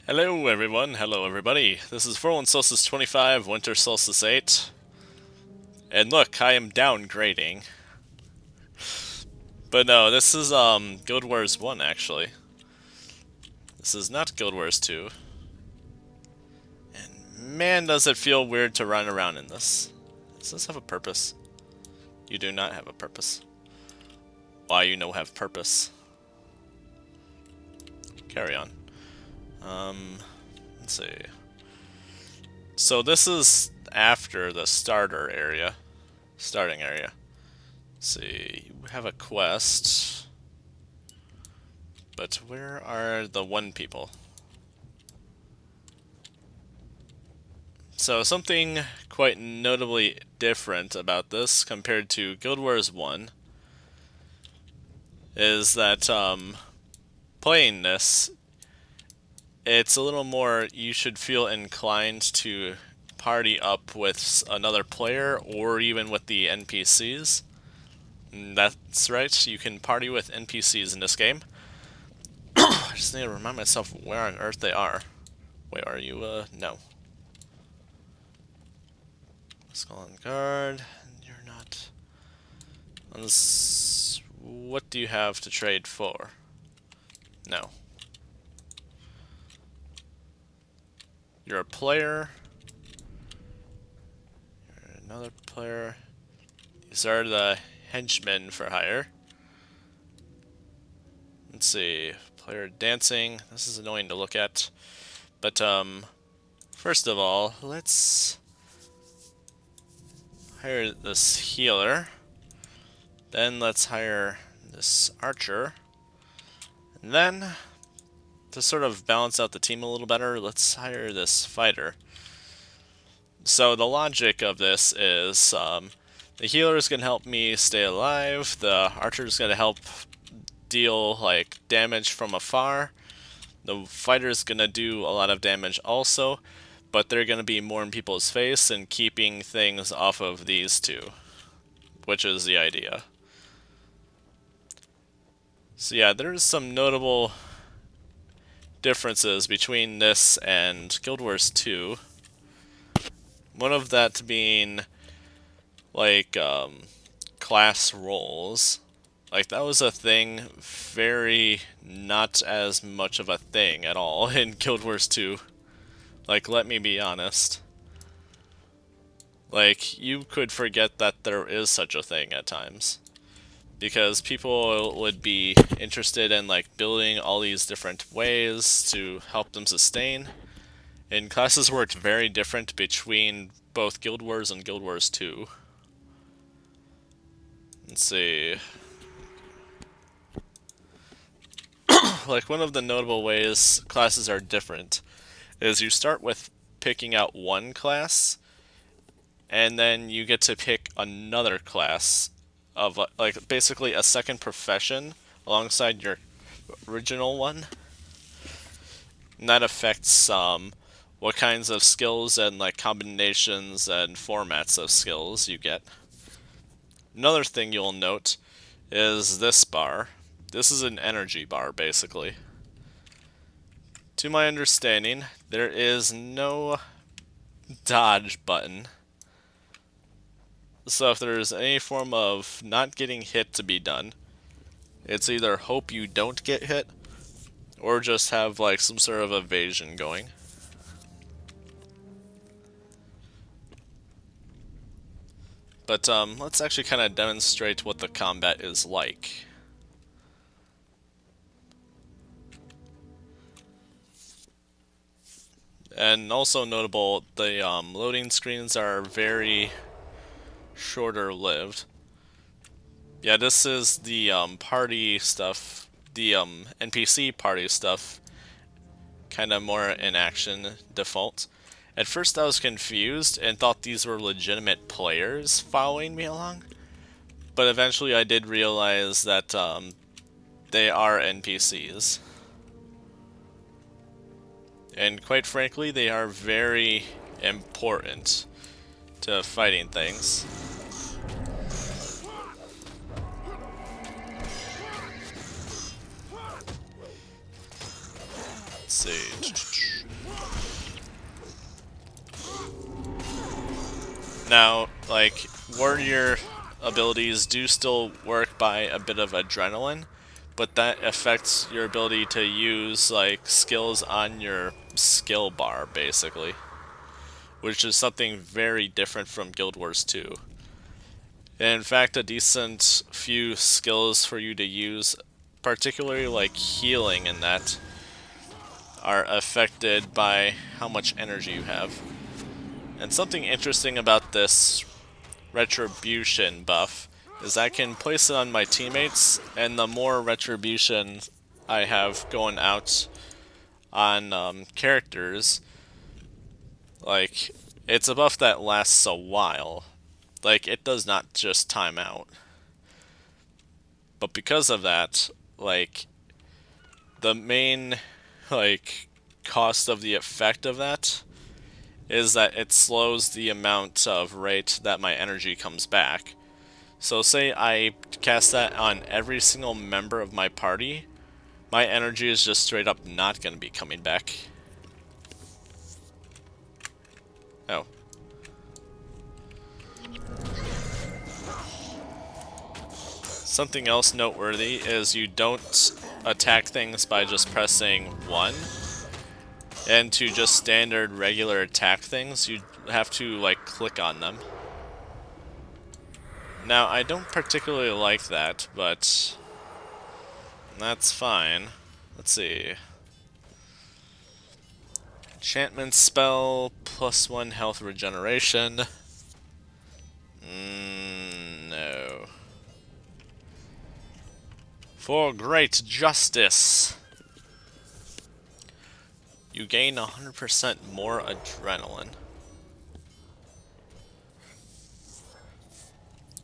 Hello everyone, hello everybody. This is Forlorn Solstice 25, Winter Solstice 8. And look, I am downgrading. But no, this is Guild Wars 1 actually. This is not Guild Wars 2. And man does it feel weird to run around in this. Does this have a purpose? You do not have a purpose. Why you no have purpose? Carry on. Let's see. So this is after the starting area. Let's see, you have a quest. But where are the one people? So something quite notably different about this compared to Guild Wars 1 is that playing this, it's a little more, you should feel inclined to party up with another player or even with the NPCs. That's right, you can party with NPCs in this game. I just need to remind myself where on earth they are. Wait, are you, no. Let's go on guard. You're not. What do you have to trade for? No. You're a player. You're another player. These are the henchmen for hire. Let's see. Player dancing. This is annoying to look at. But, first of all, let's hire this healer. Then let's hire this archer. And then, to sort of balance out the team a little better, let's hire this fighter. So the logic of this is the healer is going to help me stay alive, the archer is going to help deal like damage from afar, the fighter is going to do a lot of damage also, but they're going to be more in people's face and keeping things off of these two, which is the idea. So yeah, there's some notable differences between this and Guild Wars 2. One of that being like class roles. Like that was a thing, very not as much of a thing at all in Guild Wars 2. Like, let me be honest. Like, you could forget that there is such a thing at times. Because people would be interested in like building all these different ways to help them sustain. And classes worked very different between both Guild Wars and Guild Wars 2. Let's see. Like one of the notable ways classes are different is you start with picking out one class, and then you get to pick another class of like basically a second profession alongside your original one. And that affects what kinds of skills and like combinations and formats of skills you get. Another thing you'll note is this bar. This is an energy bar, basically. To my understanding, there is no dodge button. So if there's any form of not getting hit to be done, it's either hope you don't get hit, or just have like some sort of evasion going. But let's actually kind of demonstrate what the combat is like. And also notable, the loading screens are very shorter lived. Yeah, this is the party stuff, the NPC party stuff, kind of more in action default. At first I was confused and thought these were legitimate players following me along, but eventually I did realize that they are NPCs. And quite frankly, they are very important to fighting things. see. Now, like, warrior abilities do still work by a bit of adrenaline, but that affects your ability to use, like, skills on your skill bar, basically. Which is something very different from Guild Wars 2. In fact, a decent few skills for you to use, particularly like healing and that, are affected by how much energy you have. And something interesting about this retribution buff is I can place it on my teammates, and the more retribution I have going out on characters, like, it's a buff that lasts a while. Like, it does not just time out. But because of that, like, the main, like, cost of the effect of that is that it slows the amount of rate that my energy comes back. So say I cast that on every single member of my party, my energy is just straight up not going to be coming back. Oh. Something else noteworthy is you don't attack things by just pressing 1. And to just standard regular attack things, you have to, like, click on them. Now, I don't particularly like that, but that's fine. Let's see. Enchantment spell, +1 health regeneration. No. For great justice, you gain 100% more adrenaline.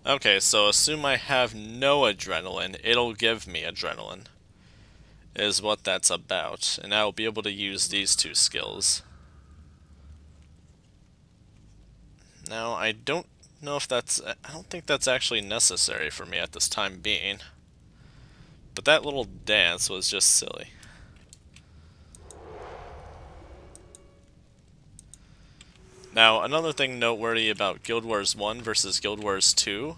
Okay, so assume I have no adrenaline, it'll give me adrenaline, is what that's about, and I'll be able to use these two skills. Now, I don't know if that's... I don't think that's actually necessary for me at this time being. But that little dance was just silly. Now, another thing noteworthy about Guild Wars 1 versus Guild Wars 2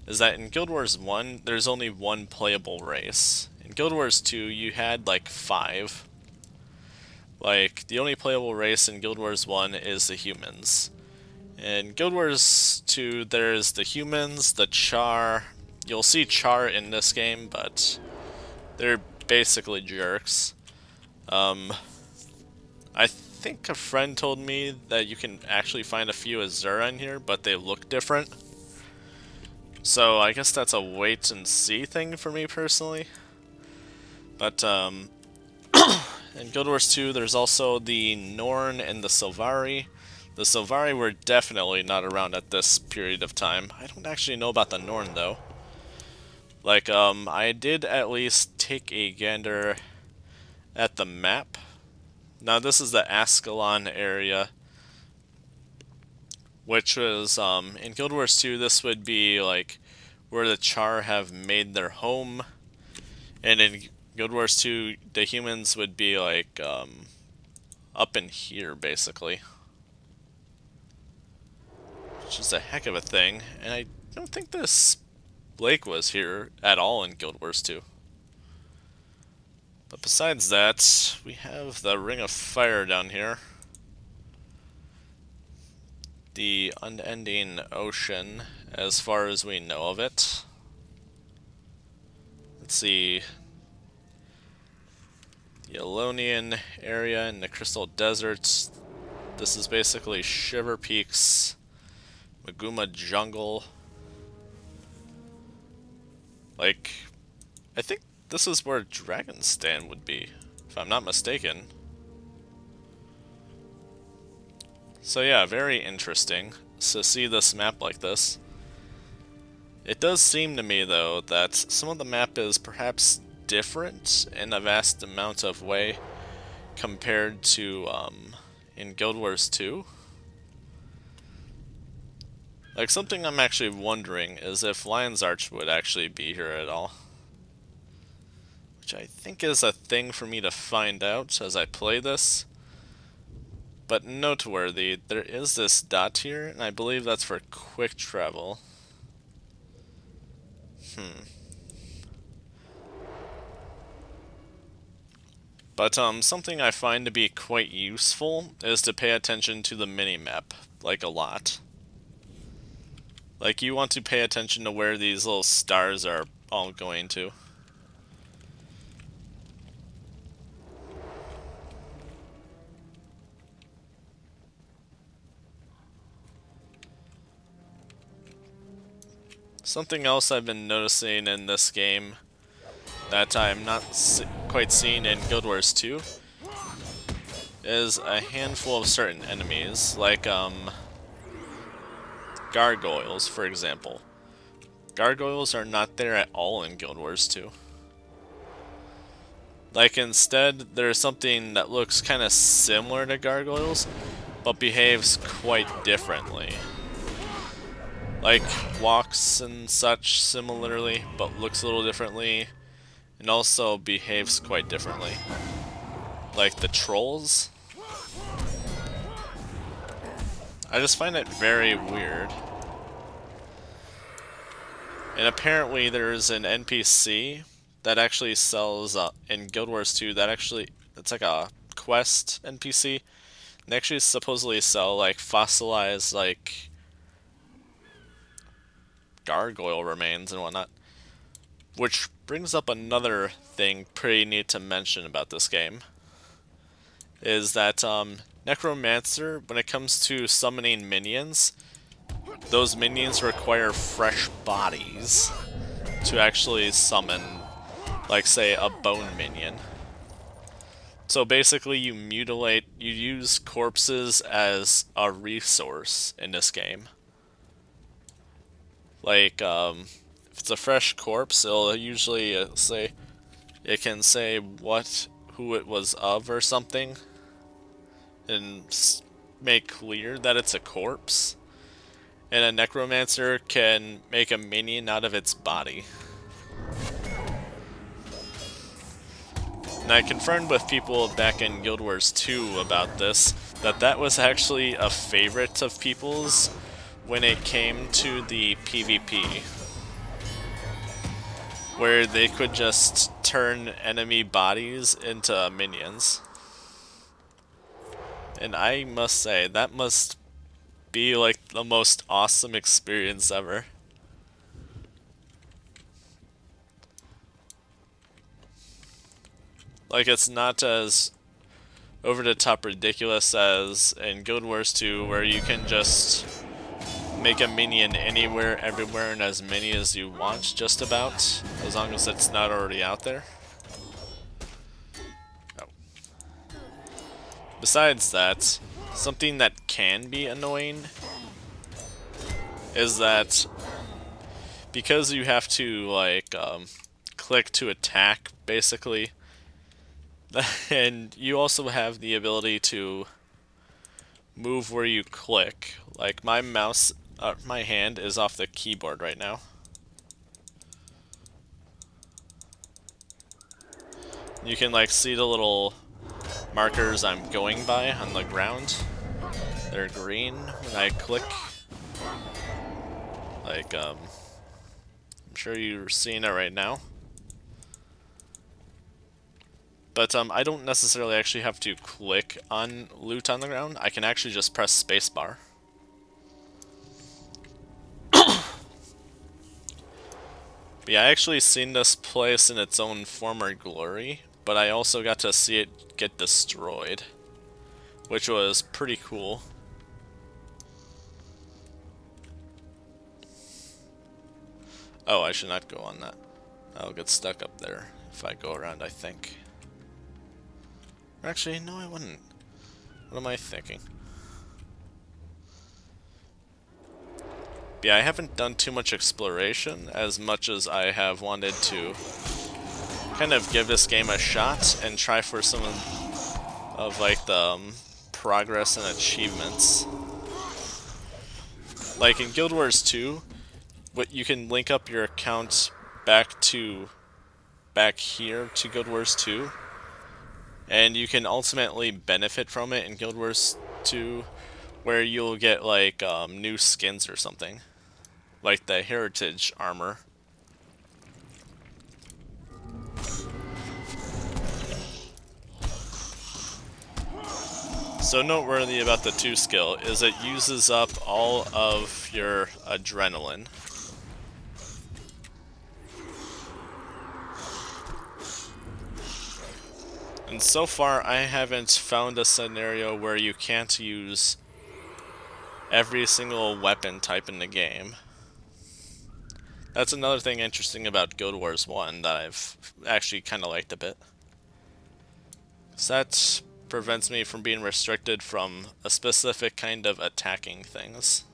is that in Guild Wars 1, there's only one playable race. In Guild Wars 2, you had like 5. Like, the only playable race in Guild Wars 1 is the humans. In Guild Wars 2, there's the humans, the Char. You'll see Char in this game, but they're basically jerks. I think a friend told me that you can actually find a few Azura in here, but they look different. So I guess that's a wait and see thing for me personally. But in Guild Wars 2, there's also the Norn and the Sylvari. The Sylvari were definitely not around at this period of time. I don't actually know about the Norn though. Like, I did at least take a gander at the map. Now this is the Ascalon area, which was, in Guild Wars 2, this would be, like, where the Char have made their home. And in Guild Wars 2, the humans would be, like, up in here, basically. Which is a heck of a thing. And I don't think this lake was here at all in Guild Wars 2. But besides that, we have the Ring of Fire down here. The unending ocean, as far as we know of it. Let's see. The Elonian area in the Crystal Deserts. This is basically Shiver Peaks, Maguma Jungle. Like, I think this is where Dragon's would be, if I'm not mistaken. So yeah, very interesting to see this map like this. It does seem to me, though, that some of the map is perhaps different in a vast amount of way compared to in Guild Wars 2. Like, something I'm actually wondering is if Lion's Arch would actually be here at all. which I think is a thing for me to find out as I play this. But noteworthy, there is this dot here, and I believe that's for quick travel. But something I find to be quite useful is to pay attention to the minimap, like a lot. Like, you want to pay attention to where these little stars are all going to. Something else I've been noticing in this game that I'm not quite seeing in Guild Wars 2 is a handful of certain enemies, like gargoyles, for example. Gargoyles are not there at all in Guild Wars 2. Like, instead, there's something that looks kind of similar to gargoyles, but behaves quite differently. Like, walks and such similarly, but looks a little differently, and also behaves quite differently. Like the trolls. I just find it very weird. And apparently there's an NPC that actually sells in Guild Wars 2 that actually, it's like a quest NPC. They actually supposedly sell like fossilized like gargoyle remains and whatnot. Which brings up another thing pretty neat to mention about this game. Is that Necromancer, when it comes to summoning minions, those minions require fresh bodies to actually summon, like, say, a bone minion. So basically you use corpses as a resource in this game. Like, if it's a fresh corpse, it'll usually it can say who it was of or something, and make clear that it's a corpse. And a necromancer can make a minion out of its body. And I confirmed with people back in Guild Wars 2 about this, that was actually a favorite of people's when it came to the PvP. Where they could just turn enemy bodies into minions. And I must say, that must be like the most awesome experience ever. Like, it's not as over the top ridiculous as in Guild Wars 2, where you can just make a minion anywhere, everywhere, and as many as you want, just about, as long as it's not already out there. Oh. Besides that, something that can be annoying is that because you have to, like, click to attack, basically, and you also have the ability to move where you click. Like, my hand is off the keyboard right now. You can, like, see the little markers I'm going by on the ground. They're green when I click. Like, I'm sure you're seeing it right now. But I don't necessarily actually have to click on loot on the ground. I can actually just press spacebar. But yeah, I actually seen this place in its own former glory, but I also got to see it get destroyed, which was pretty cool. Oh, I should not go on that. I'll get stuck up there if I go around, I think. Actually, no, I wouldn't. What am I thinking? Yeah, I haven't done too much exploration as much as I have wanted to kind of give this game a shot and try for some of like the progress and achievements. Like in Guild Wars 2, you can link up your account back to back here to Guild Wars 2, and you can ultimately benefit from it in Guild Wars 2, where you'll get like new skins or something, like the Heritage armor. So noteworthy about the 2 skill is it uses up all of your adrenaline. And so far I haven't found a scenario where you can't use every single weapon type in the game. That's another thing interesting about Guild Wars 1 that I've actually kind of liked a bit. So that prevents me from being restricted from a specific kind of attacking things.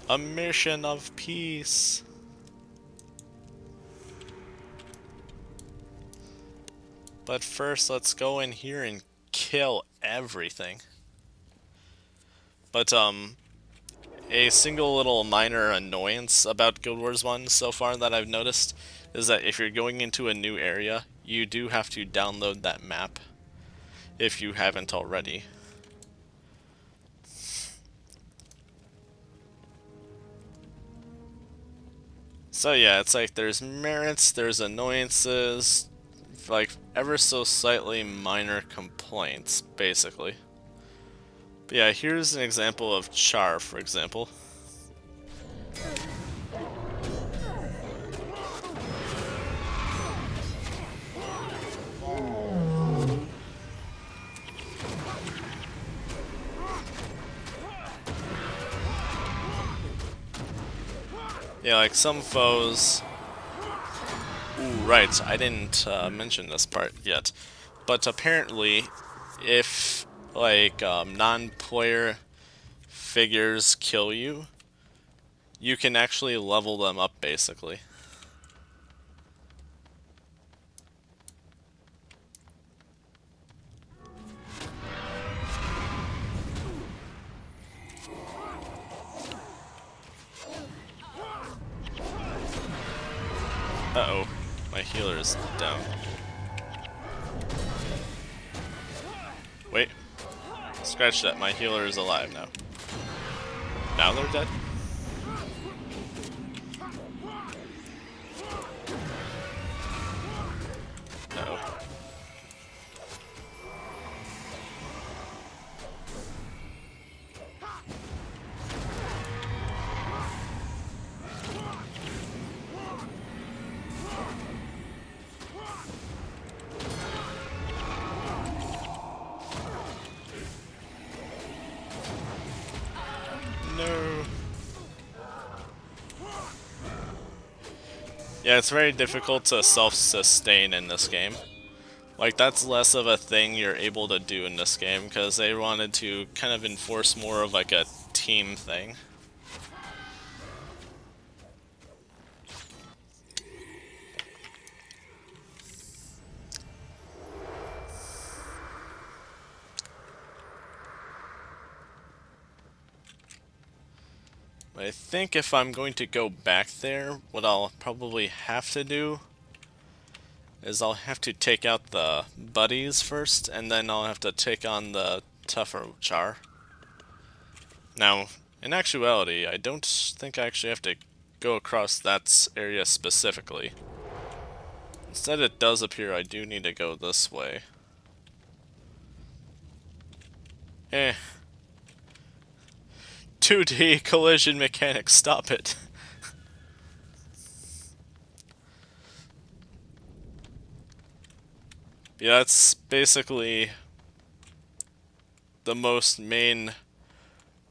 A mission of peace. But first, let's go in here and kill everything. But, a single little minor annoyance about Guild Wars 1 so far that I've noticed is that if you're going into a new area, you do have to download that map if you haven't already. So yeah, it's like there's merits, there's annoyances, like ever so slightly minor complaints, basically. But yeah, here's an example of Char, for example. Yeah, like some foes... Ooh, right, I didn't mention this part yet. But apparently, if, like, non-player figures kill you, you can actually level them up, basically. Uh-oh, my healer is down. Wait, scratch that, my healer is alive now. Now they're dead? Uh-oh. No. Yeah, it's very difficult to self-sustain in this game. Like, that's less of a thing you're able to do in this game, because they wanted to kind of enforce more of like a team thing. But I think if I'm going to go back there, what I'll probably have to do is I'll have to take out the buddies first, and then I'll have to take on the tougher Char. Now, in actuality, I don't think I actually have to go across that area specifically. Instead, it does appear I do need to go this way. 2D collision mechanics, stop it. Yeah, that's basically the most main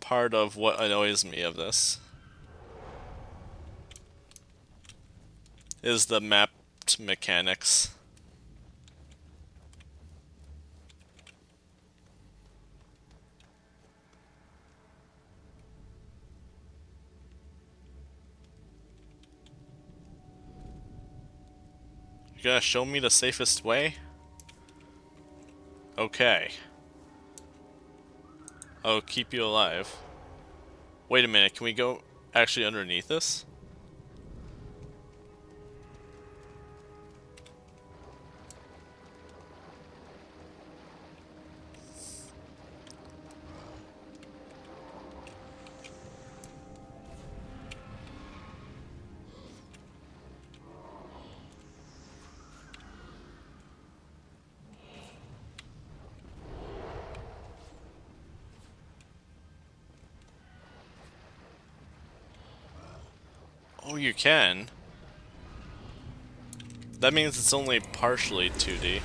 part of what annoys me of this. Is the mapped mechanics. You gonna show me the safest way? Okay. I'll keep you alive. Wait a minute, can we go... actually underneath this? Oh, you can. That means it's only partially 2D.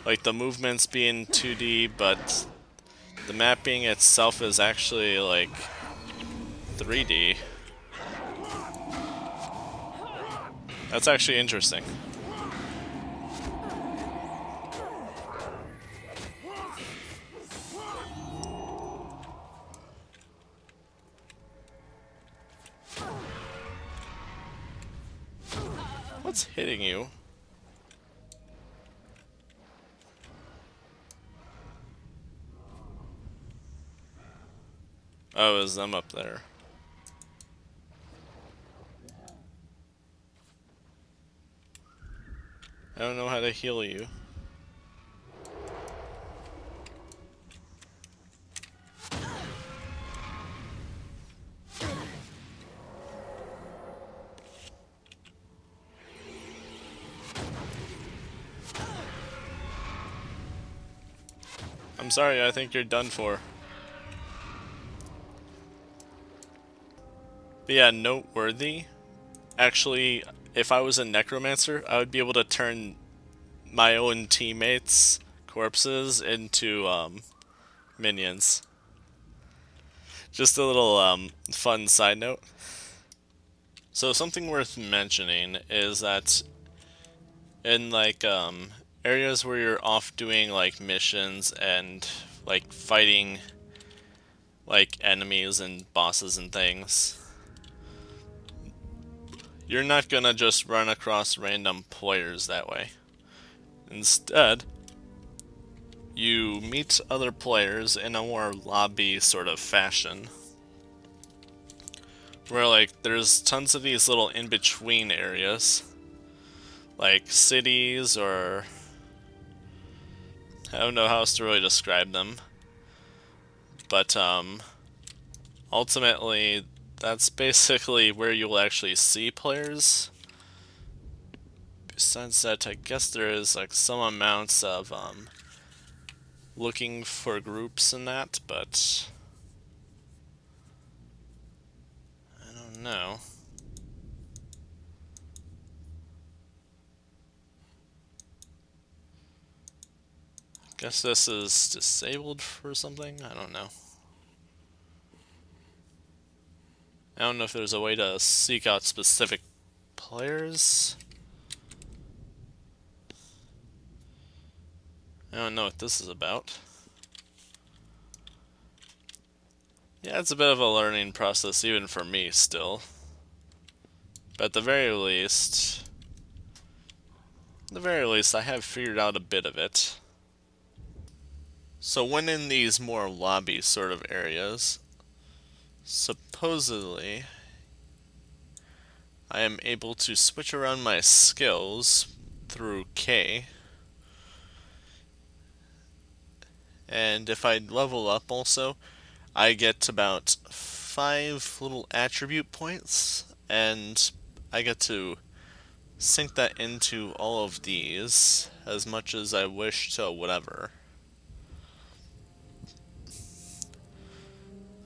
Like, the movements being 2D, but the mapping itself is actually, like, 3D. That's actually interesting. What's hitting you? Oh, it was them up there. I don't know how to heal you. I'm sorry, I think you're done for. But yeah, noteworthy. Actually, if I was a necromancer, I would be able to turn my own teammates' corpses into minions. Just a little fun side note. So something worth mentioning is that in like areas where you're off doing like missions and like fighting like enemies and bosses and things, you're not gonna just run across random players that way. Instead, you meet other players in a more lobby sort of fashion. Where like there's tons of these little in-between areas. Like cities or I don't know how else to really describe them. But ultimately that's basically where you'll actually see players. Besides that, I guess there is like some amounts of looking for groups and that, but I don't know. Guess this is disabled for something? I don't know. I don't know if there's a way to seek out specific players. I don't know what this is about. Yeah, it's a bit of a learning process even for me still. But at the very least, I have figured out a bit of it. So when in these more lobby sort of areas, supposedly I am able to switch around my skills through K. And if I level up also, I get about 5 little attribute points, and I get to sink that into all of these as much as I wish to whatever.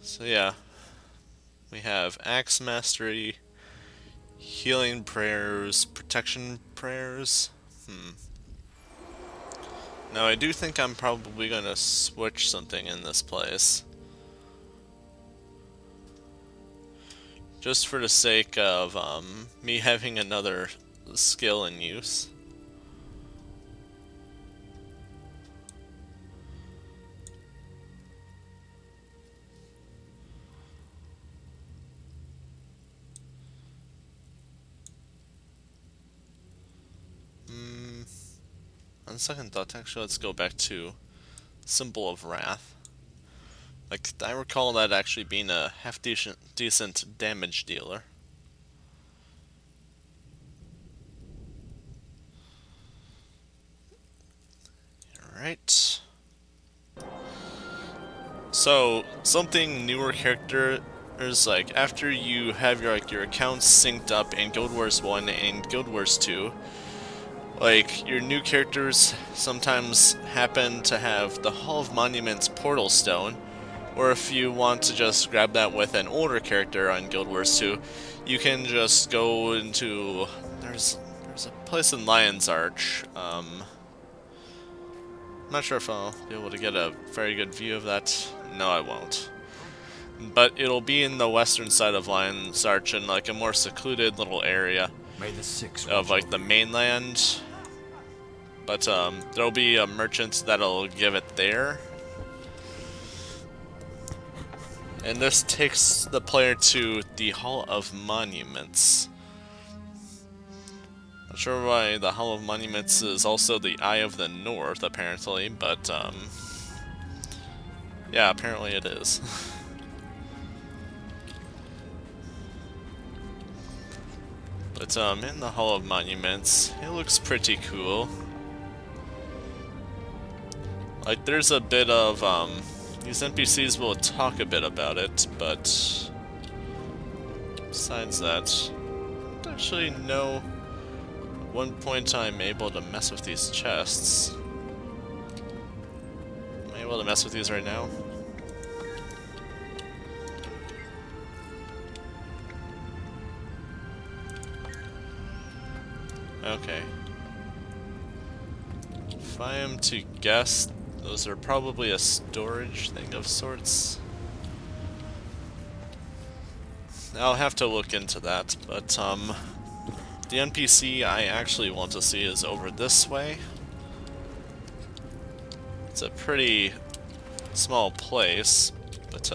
So yeah, we have Axe Mastery, Healing Prayers, Protection Prayers. Now I do think I'm probably gonna switch something in this place. Just for the sake of me having another skill in use. On second thought, actually, let's go back to Symbol of Wrath. Like, I recall that actually being a half decent damage dealer. Alright. So, something newer characters, like, after you have your accounts synced up in Guild Wars 1 and Guild Wars 2, like, your new characters sometimes happen to have the Hall of Monuments Portal Stone, or if you want to just grab that with an older character on Guild Wars 2, you can just go into... There's a place in Lion's Arch. I'm not sure if I'll be able to get a very good view of that. No, I won't. But it'll be in the western side of Lion's Arch in like a more secluded little area of like the mainland. But there'll be a merchant that'll give it there. And this takes the player to the Hall of Monuments. Not sure why the Hall of Monuments is also the Eye of the North, apparently, but, yeah, apparently it is. But, in the Hall of Monuments, it looks pretty cool. Like, there's a bit of, these NPCs will talk a bit about it, but besides that, I don't actually know at one point I'm able to mess with these chests. Am I able to mess with these right now? Okay. If I am to guess, those are probably a storage thing of sorts. I'll have to look into that, but the NPC I actually want to see is over this way. It's a pretty small place, but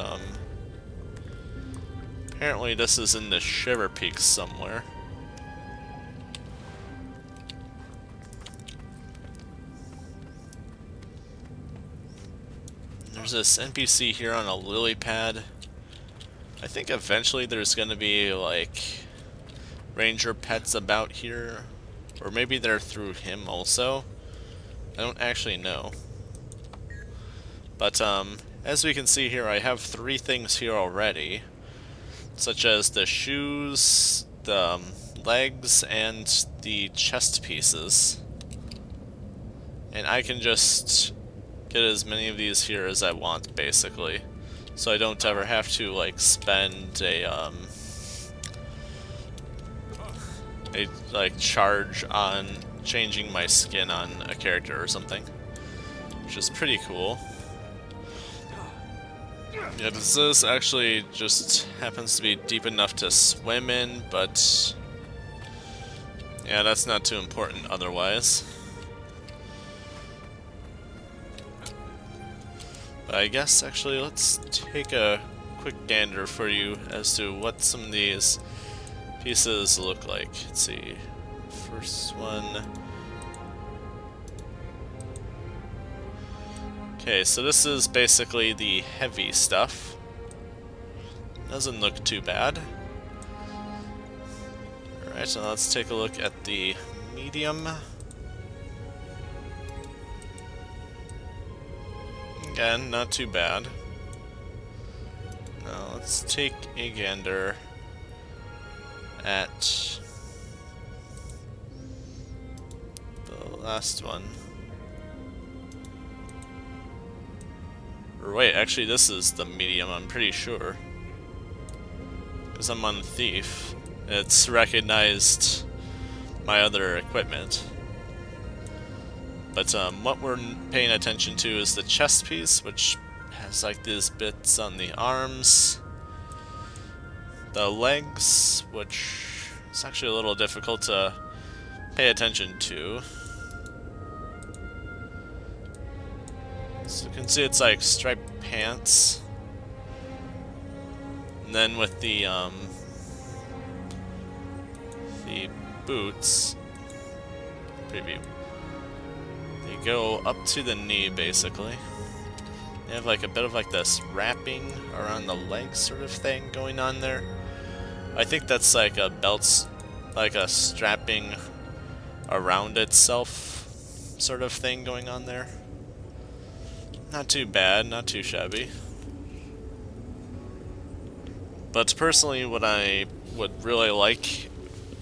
apparently this is in the Shiver Peaks somewhere. There's this NPC here on a lily pad. I think eventually there's gonna be, like, ranger pets about here. Or maybe they're through him also. I don't actually know. But, as we can see here, I have 3 things here already. Such as the shoes, the legs, and the chest pieces. And I can just get as many of these here as I want, basically. So I don't ever have to, like, spend a like, charge on changing my skin on a character or something. Which is pretty cool. Yeah, this actually just happens to be deep enough to swim in, but yeah, that's not too important otherwise. But I guess, actually, let's take a quick gander for you as to what some of these pieces look like. Let's see. First one. Okay, so this is basically the heavy stuff. Doesn't look too bad. Alright, so let's take a look at the medium. Again, not too bad. Now let's take a gander at the last one. Or wait, actually this is the medium, I'm pretty sure. Because I'm on Thief. It's recognized my other equipment. But what we're paying attention to is the chest piece, which has like these bits on the arms. The legs, which is actually a little difficult to pay attention to. So you can see it's like striped pants. And then with the boots, preview. They go up to the knee, basically. They have like a bit of like this wrapping around the legs sort of thing going on there. I think that's like a belt's like a strapping around itself sort of thing going on there. Not too bad, not too shabby. But personally, what I would really like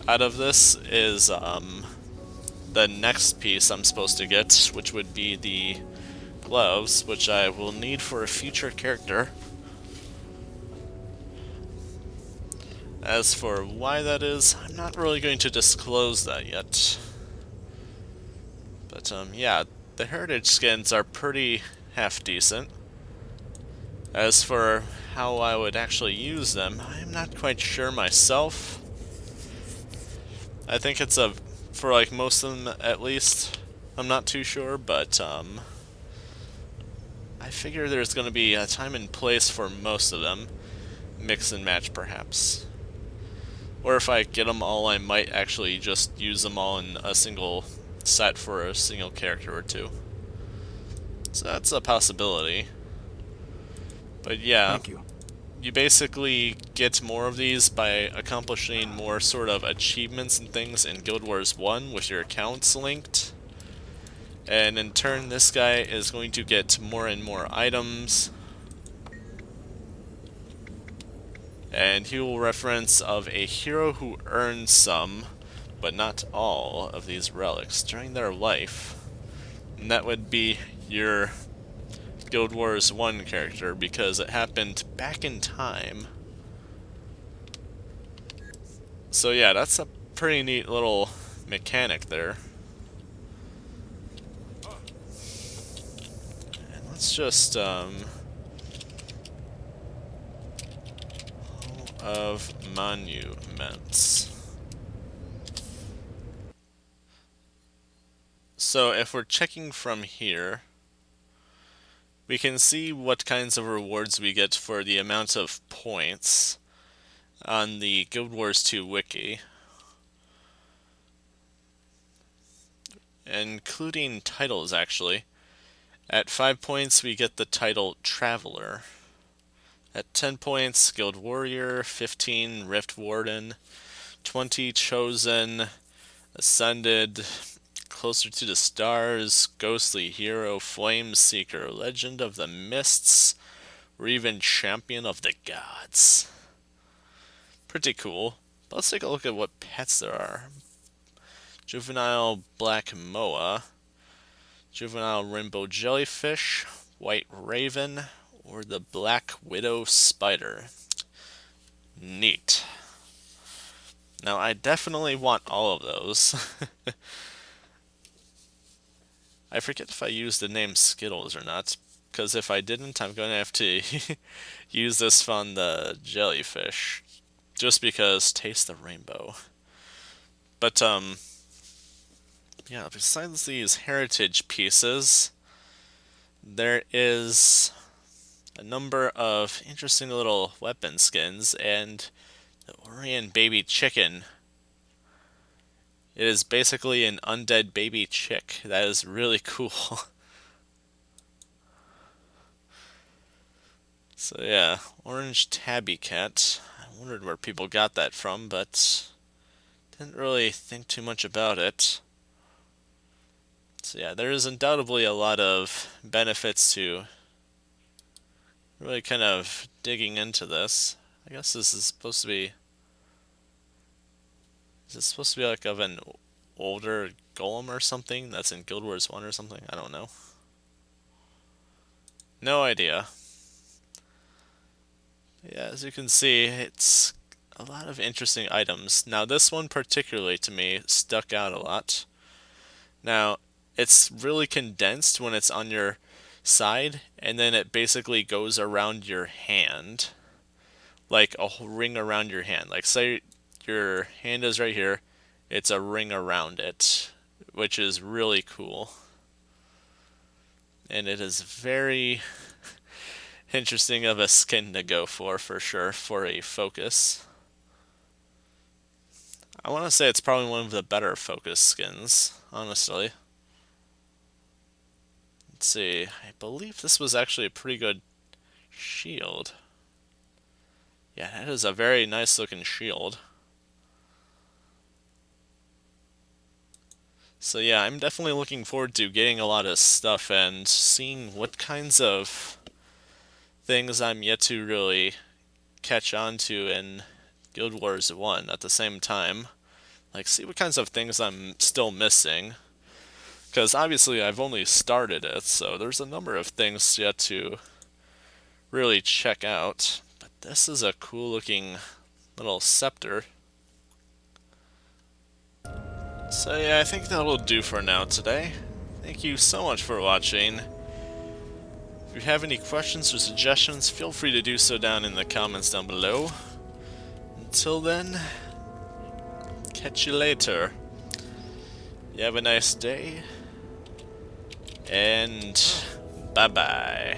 out of this is the next piece I'm supposed to get, which would be the gloves, which I will need for a future character. As for why that is, I'm not really going to disclose that yet. But yeah, the heritage skins are pretty half decent. As for how I would actually use them, I'm not quite sure myself. I think it's for like most of them at least, I'm not too sure, but I figure there's going to be a time and place for most of them. Mix and match perhaps. Or if I get them all, I might actually just use them all in a single set for a single character or two. So that's a possibility. But yeah, Thank you. you basically get more of these by accomplishing more sort of achievements and things in Guild Wars 1 with your accounts linked. And in turn, this guy is going to get more and more items. And he will reference of a hero who earns some, but not all, of these relics during their life. And that would be your Guild Wars 1 character, because it happened back in time. So yeah, that's a pretty neat little mechanic there. And let's just, of monuments. So if we're checking from here, we can see what kinds of rewards we get for the amount of points on the Guild Wars 2 wiki, including titles actually. At 5 points we get the title Traveler. At 10 points, Guild Warrior, 15, Rift Warden, 20, Chosen, Ascended, Closer to the Stars, Ghostly Hero, Flame Seeker, Legend of the Mists, or even Champion of the Gods. Pretty cool. But let's take a look at what pets there are. Juvenile Black Moa, Juvenile Rainbow Jellyfish, White Raven, or the Black Widow Spider. Neat. Now, I definitely want all of those. I forget if I used the name Skittles or not, because if I didn't, I'm going to have to use this on the jellyfish. Just because taste the rainbow. But, yeah, besides these heritage pieces, there is a number of interesting little weapon skins, and the Orion Baby Chicken. It is basically an undead baby chick. That is really cool. So yeah, Orange Tabby Cat. I wondered where people got that from, but didn't really think too much about it. So yeah, there is undoubtedly a lot of benefits to really kind of digging into this. I guess this is supposed to be... Is it supposed to be like of an older golem or something that's in Guild Wars 1 or something? I don't know. No idea. Yeah, as you can see, it's a lot of interesting items. Now, this one particularly to me stuck out a lot. Now, it's really condensed when it's on your side, and then it basically goes around your hand, like a ring around your hand. Like, say your hand is right here, it's a ring around it, which is really cool. And it is very interesting of a skin to go for sure, for a focus. I want to say it's probably one of the better focus skins, honestly. let's see. I believe this was actually a pretty good shield. Yeah, that is a very nice looking shield. So yeah, I'm definitely looking forward to getting a lot of stuff and seeing what kinds of things I'm yet to really catch on to in Guild Wars 1 at the same time. Like, see what kinds of things I'm still missing. Because obviously I've only started it, so there's a number of things yet to really check out. But this is a cool looking little scepter. So yeah, I think that'll do for now today. Thank you so much for watching. If you have any questions or suggestions, feel free to do so down in the comments down below. Until then, catch you later. You have a nice day, and bye-bye.